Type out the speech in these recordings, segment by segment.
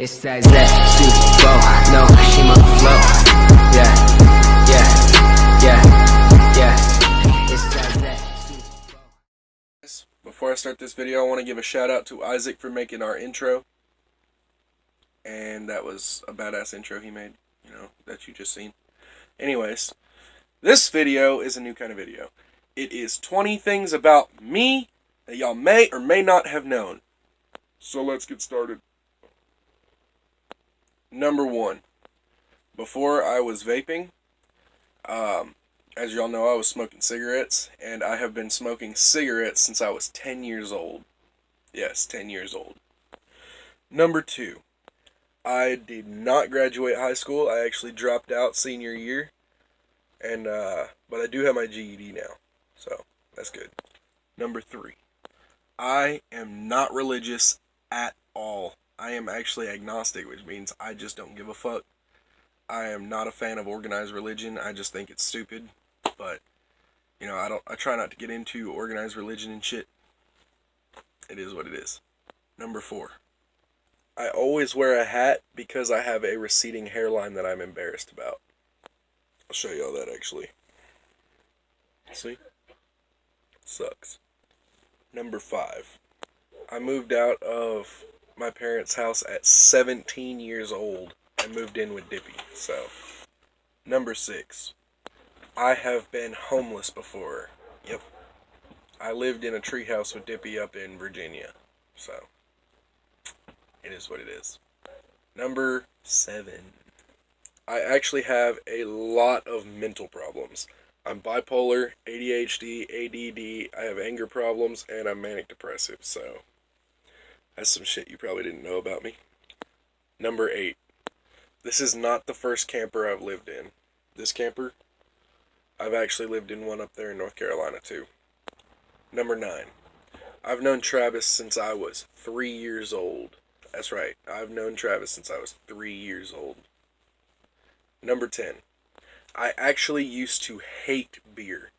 It's that super flow. No, she my flow. Yeah, yeah, yeah, yeah. It's that super flow. Before I start this video, I want to give a shout out to Isaac for making our intro. And that was a badass intro he made, that you just seen. Anyways, this video is a new kind of video. It is 20 things about me that y'all may or may not have known. So let's get started. Number 1. Before I was vaping, as y'all know, I was smoking cigarettes, and I have been smoking cigarettes since I was 10 years old. Yes, 10 years old. Number 2. I did not graduate high school. I actually dropped out senior year, and but I do have my GED now, so that's good. Number 3. I am not religious at all. I am actually agnostic, which means I just don't give a fuck. I am not a fan of organized religion. I just think it's stupid. But, I try not to get into organized religion and shit. It is what it is. Number 4. I always wear a hat because I have a receding hairline that I'm embarrassed about. I'll show y'all that actually. See? Sucks. Number 5. I moved out of my parents' house at 17 years old. I moved in with Dippy, so. Number 6. I have been homeless before. Yep. I lived in a treehouse with Dippy up in Virginia, so. It is what it is. Number 7. I actually have a lot of mental problems. I'm bipolar, ADHD, ADD, I have anger problems, and I'm manic depressive, so. That's some shit you probably didn't know about me. Number 8. This is not the first camper I've lived in. This camper, I've actually lived in one up there in North Carolina too. Number 9. I've known Travis since I was 3 years old. That's right, I've known Travis since I was 3 years old. Number 10. I actually used to hate beer.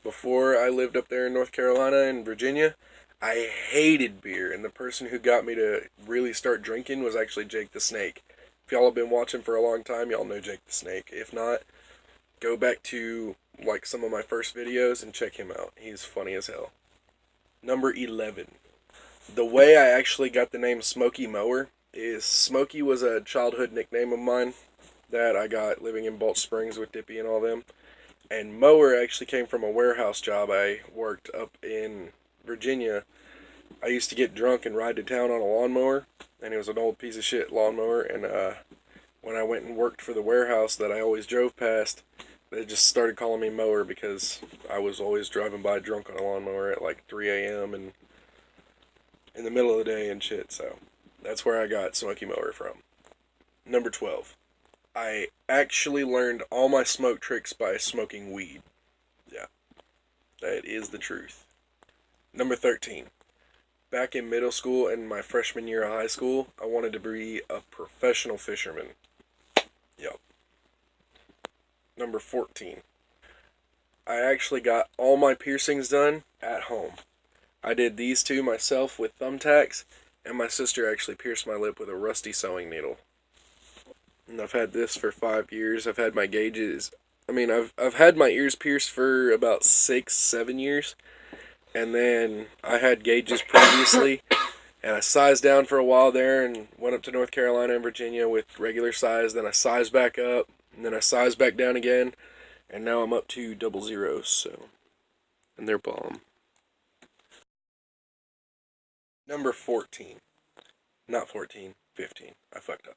Before I lived up there in North Carolina and Virginia, I hated beer, and the person who got me to really start drinking was actually Jake the Snake. If y'all have been watching for a long time, y'all know Jake the Snake. If not, go back to some of my first videos and check him out. He's funny as hell. Number 11. The way I actually got the name Smokey Mower is Smokey was a childhood nickname of mine that I got living in Balch Springs with Dippy and all them. And Mower actually came from a warehouse job I worked up in Virginia. I used to get drunk and ride to town on a lawnmower, and it was an old piece of shit lawnmower, and when I went and worked for the warehouse that I always drove past, they just started calling me Mower because I was always driving by drunk on a lawnmower at 3 a.m. and in the middle of the day and shit, so that's where I got Smokey Mower from. Number 12. I actually learned all my smoke tricks by smoking weed. Yeah, that is the truth. Number 13. Back in middle school and my freshman year of high school, I wanted to be a professional fisherman. Yep. Number 14. I actually got all my piercings done at home. I did these two myself with thumbtacks, and my sister actually pierced my lip with a rusty sewing needle. And I've had this for 5 years. I've had my gauges. I've had my ears pierced for about 6-7 years. And then I had gauges previously, and I sized down for a while there and went up to North Carolina and Virginia with regular size. Then I sized back up, and then I sized back down again, and now I'm up to 00s, so, and they're bomb. Number 14. Not 14, 15. I fucked up.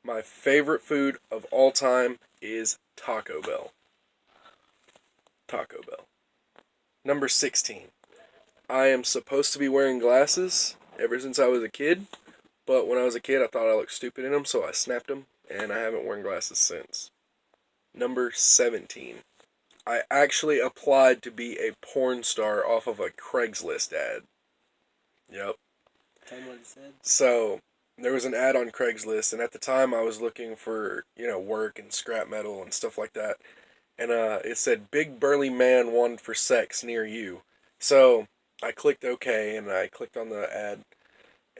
My favorite food of all time is Taco Bell. Taco Bell. Number 16. I am supposed to be wearing glasses ever since I was a kid, but when I was a kid I thought I looked stupid in them, so I snapped them, and I haven't worn glasses since. Number 17. I actually applied to be a porn star off of a Craigslist ad. Yep. Tell me what it said. So, there was an ad on Craigslist, and at the time I was looking for, work and scrap metal and stuff like that. And it said, big burly man wanted for sex near you. So, I clicked OK, and I clicked on the ad,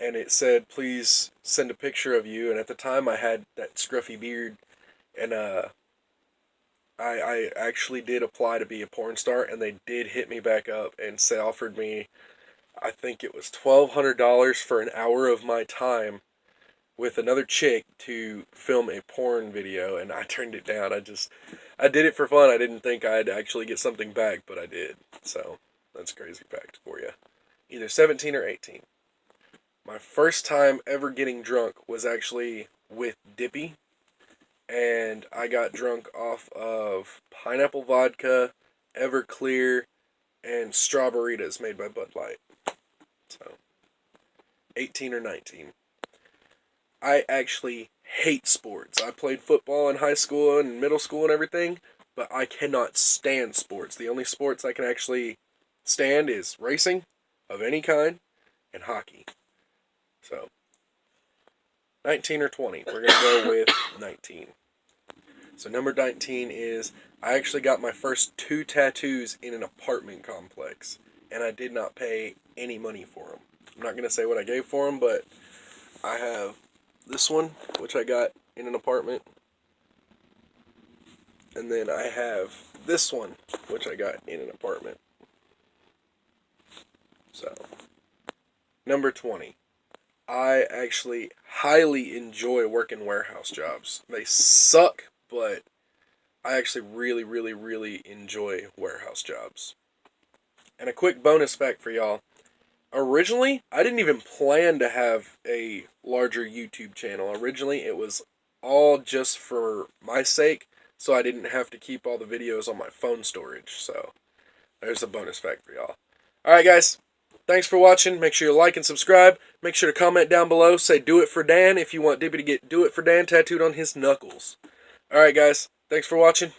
and it said, please send a picture of you. And at the time I had that scruffy beard, and I actually did apply to be a porn star, and they did hit me back up and say offered me, I think it was $1,200 for an hour of my time with another chick to film a porn video, and I turned it down. I did it for fun. I didn't think I'd actually get something back, but I did. So that's a crazy fact for you. Either 17 or 18. My first time ever getting drunk was actually with Dippy, and I got drunk off of pineapple vodka, Everclear, and Strawberritas made by Bud Light. So, 18 or 19. I actually hate sports. I played football in high school and middle school and everything, but I cannot stand sports. The only sports I can actually stand is racing of any kind and hockey. So, 19 or 20. We're going to go with 19. So number 19 is, I actually got my first 2 tattoos in an apartment complex, and I did not pay any money for them. I'm not going to say what I gave for them, but I have this one, which I got in an apartment, and then I have this one, which I got in an apartment. So, number 20. I actually highly enjoy working warehouse jobs. They suck, but I actually really, really, really enjoy warehouse jobs. And a quick bonus fact for y'all. Originally, I didn't even plan to have a larger YouTube channel. Originally, it was all just for my sake, so I didn't have to keep all the videos on my phone storage. So, there's a bonus fact for y'all. Alright guys, thanks for watching. Make sure you like and subscribe. Make sure to comment down below. Say do it for Dan if you want Dippy to get do it for Dan tattooed on his knuckles. Alright guys, thanks for watching.